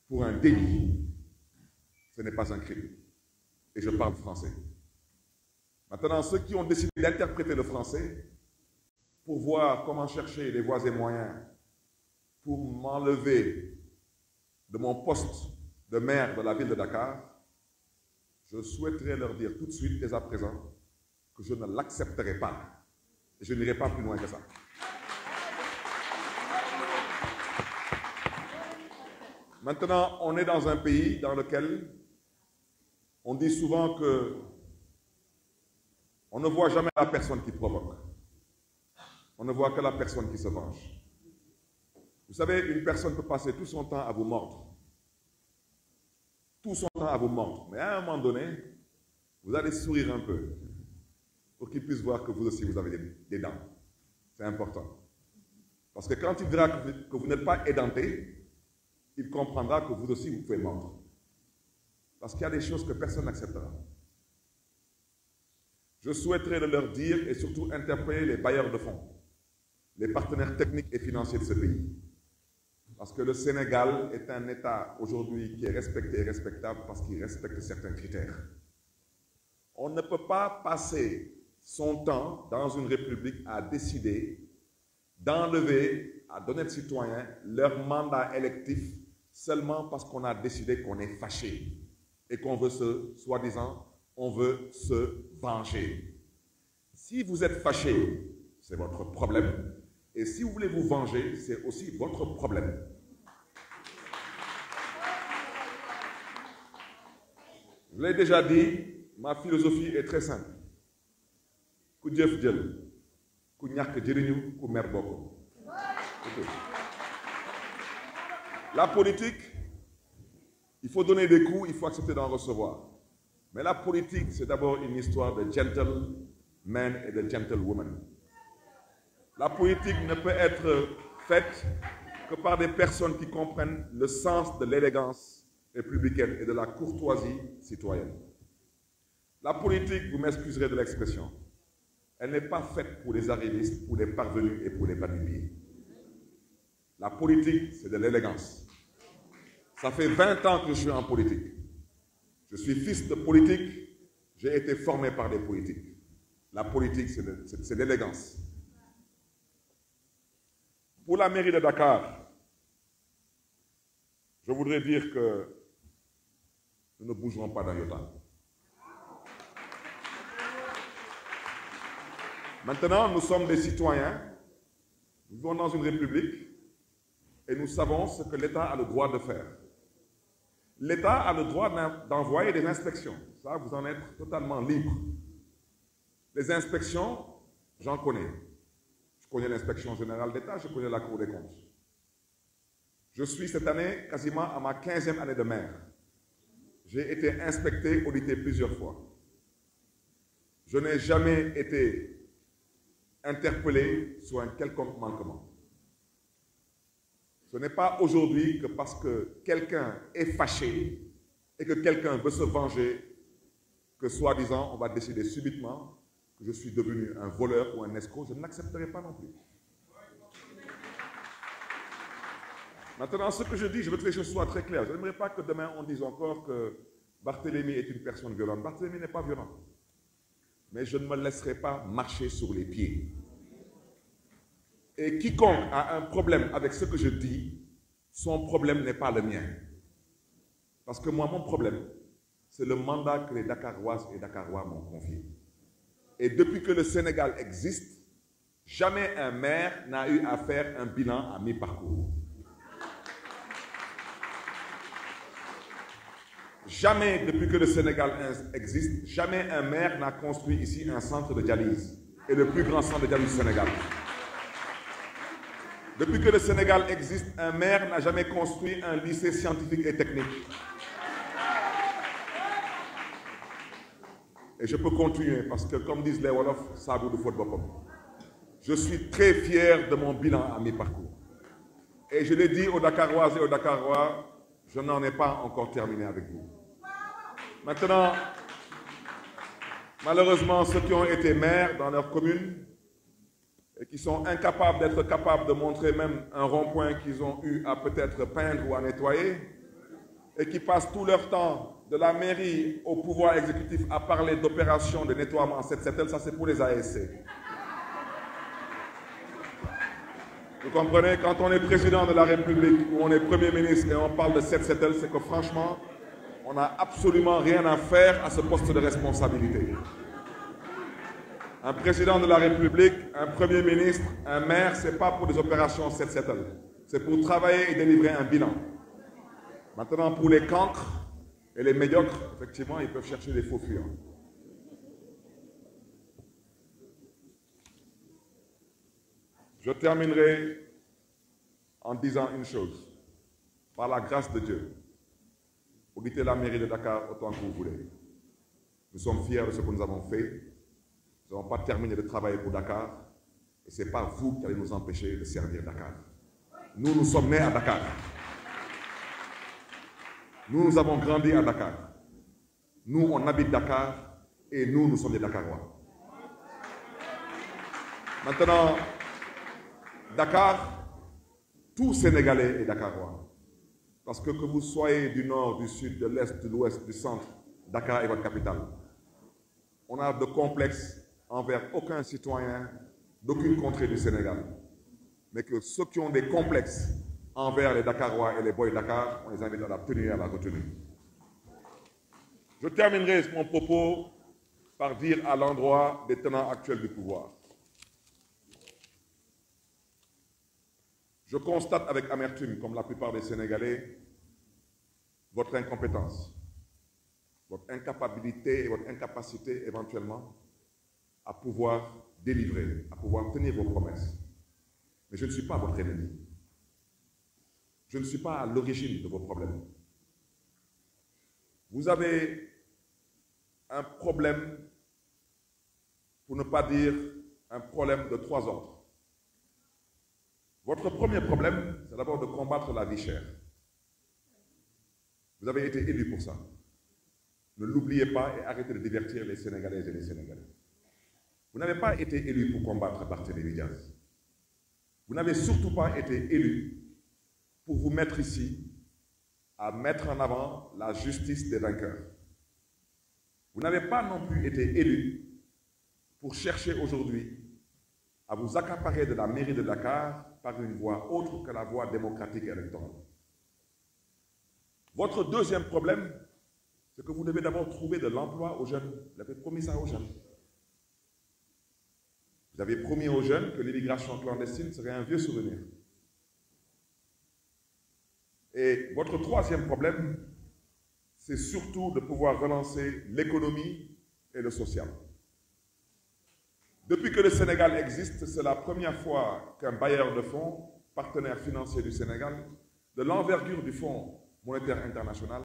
pour un délit, ce n'est pas un crime. Et je parle français. Maintenant, ceux qui ont décidé d'interpréter le français pour voir comment chercher les voies et moyens pour m'enlever de mon poste de maire de la ville de Dakar, je souhaiterais leur dire tout de suite, dès à présent, que je ne l'accepterai pas. Et je n'irai pas plus loin que ça. Maintenant, on est dans un pays dans lequel on dit souvent que on ne voit jamais la personne qui provoque. On ne voit que la personne qui se venge. Vous savez, une personne peut passer tout son temps à vous mordre. Tout son temps à vous mordre. Mais à un moment donné, vous allez sourire un peu pour qu'il puisse voir que vous aussi, vous avez des dents. C'est important. Parce que quand il verra que vous n'êtes pas édenté, il comprendra que vous aussi, vous pouvez mordre. Parce qu'il y a des choses que personne n'acceptera. Je souhaiterais leur dire et surtout interpeller les bailleurs de fonds, les partenaires techniques et financiers de ce pays. Parce que le Sénégal est un État aujourd'hui qui est respecté et respectable parce qu'il respecte certains critères. On ne peut pas passer son temps dans une république à décider d'enlever à d'honnêtes citoyens leur mandat électif seulement parce qu'on a décidé qu'on est fâché et qu'on veut soi-disant, on veut se venger. Si vous êtes fâché, c'est votre problème. Et si vous voulez vous venger, c'est aussi votre problème. Je l'ai déjà dit, ma philosophie est très simple. Ku jëf jël, ku ñàkk jëriñu, ku mer bokk. La politique, il faut donner des coups, il faut accepter d'en recevoir. Mais la politique, c'est d'abord une histoire de gentlemen et de gentlewomen. La politique ne peut être faite que par des personnes qui comprennent le sens de l'élégance républicaine et de la courtoisie citoyenne. La politique, vous m'excuserez de l'expression, elle n'est pas faite pour les arrivistes, pour les parvenus et pour les bas-du-pied. La politique, c'est de l'élégance. Ça fait 20 ans que je suis en politique. Je suis fils de politique, j'ai été formé par des politiques. La politique, c'est l'élégance. Pour la mairie de Dakar, je voudrais dire que nous ne bougerons pas d'un iota. Maintenant, nous sommes des citoyens, nous vivons dans une république et nous savons ce que l'État a le droit de faire. L'État a le droit d'envoyer des inspections. Ça, vous en êtes totalement libre. Les inspections, j'en connais. Je connais l'inspection générale d'État, je connais la Cour des comptes. Je suis cette année quasiment à ma 15e année de maire. J'ai été inspecté, audité plusieurs fois. Je n'ai jamais été interpellé sur un quelconque manquement. Ce n'est pas aujourd'hui que parce que quelqu'un est fâché et que quelqu'un veut se venger que soi-disant on va décider subitement que je suis devenu un voleur ou un escroc. Je ne l'accepterai pas non plus. Maintenant, ce que je dis, je veux que les choses soient très claires. Je n'aimerais pas que demain on dise encore que Barthélémy est une personne violente. Barthélémy n'est pas violent. Mais je ne me laisserai pas marcher sur les pieds. Et quiconque a un problème avec ce que je dis, son problème n'est pas le mien. Parce que moi, mon problème, c'est le mandat que les Dakaroises et Dakarois m'ont confié. Et depuis que le Sénégal existe, jamais un maire n'a eu à faire un bilan à mi-parcours. Jamais, depuis que le Sénégal existe, jamais un maire n'a construit ici un centre de dialyse. Et le plus grand centre de dialyse du Sénégal. Depuis que le Sénégal existe, un maire n'a jamais construit un lycée scientifique et technique. Et je peux continuer parce que, comme disent les Wolofs, ça vaut de faute bopom. Je suis très fier de mon bilan à mi-parcours. Et je l'ai dit aux Dakaroises et aux Dakarois, je n'en ai pas encore terminé avec vous. Maintenant, malheureusement, ceux qui ont été maires dans leur commune et qui sont incapables d'être capables de montrer même un rond-point qu'ils ont eu à peut-être peindre ou à nettoyer, et qui passent tout leur temps de la mairie au pouvoir exécutif à parler d'opérations de nettoiement en 7-7L, ça c'est pour les ASC. Vous comprenez, quand on est président de la République ou on est Premier ministre et on parle de 7-7L, c'est que franchement, on n'a absolument rien à faire à ce poste de responsabilité. Un président de la République, un Premier ministre, un maire, ce n'est pas pour des opérations 7-7L. C'est pour travailler et délivrer un bilan. Maintenant, pour les cancres et les médiocres, effectivement, ils peuvent chercher des faux fuyants. Je terminerai en disant une chose. Par la grâce de Dieu, auditez la mairie de Dakar autant que vous voulez. Nous sommes fiers de ce que nous avons fait. Nous n'avons pas terminé de travailler pour Dakar. Et ce n'est pas vous qui allez nous empêcher de servir Dakar. Nous, nous sommes nés à Dakar. Nous avons grandi à Dakar. Nous, on habite Dakar et nous sommes des Dakarois. Maintenant, Dakar, tout Sénégalais est Dakarois. Parce que vous soyez du nord, du sud, de l'est, de l'ouest, du centre, Dakar est votre capitale. On a de complexes envers aucun citoyen d'aucune contrée du Sénégal. Mais que ceux qui ont des complexes envers les Dakarois et les boys Dakar, on les invite à la tenue et à la retenue. Je terminerai mon propos par dire à l'endroit des tenants actuels du pouvoir. Je constate avec amertume, comme la plupart des Sénégalais, votre incompétence, votre incapabilité et votre incapacité éventuellement à pouvoir délivrer, à pouvoir tenir vos promesses. Mais je ne suis pas votre ennemi. Je ne suis pas à l'origine de vos problèmes. Vous avez un problème, pour ne pas dire un problème de 3 ordres. Votre premier problème, c'est d'abord de combattre la vie chère. Vous avez été élu pour ça. Ne l'oubliez pas et arrêtez de divertir les Sénégalaises et les Sénégalais. Vous n'avez pas été élu pour combattre Barthélémy Diaz. Vous n'avez surtout pas été élu pour vous mettre ici à mettre en avant la justice des vainqueurs. Vous n'avez pas non plus été élu pour chercher aujourd'hui à vous accaparer de la mairie de Dakar par une voie autre que la voie démocratique et électorale. Votre deuxième problème, c'est que vous devez d'abord trouver de l'emploi aux jeunes. Vous avez promis ça aux jeunes. Vous avez promis aux jeunes que l'immigration clandestine serait un vieux souvenir. Et votre troisième problème, c'est surtout de pouvoir relancer l'économie et le social. Depuis que le Sénégal existe, c'est la première fois qu'un bailleur de fonds, partenaire financier du Sénégal, de l'envergure du Fonds monétaire international,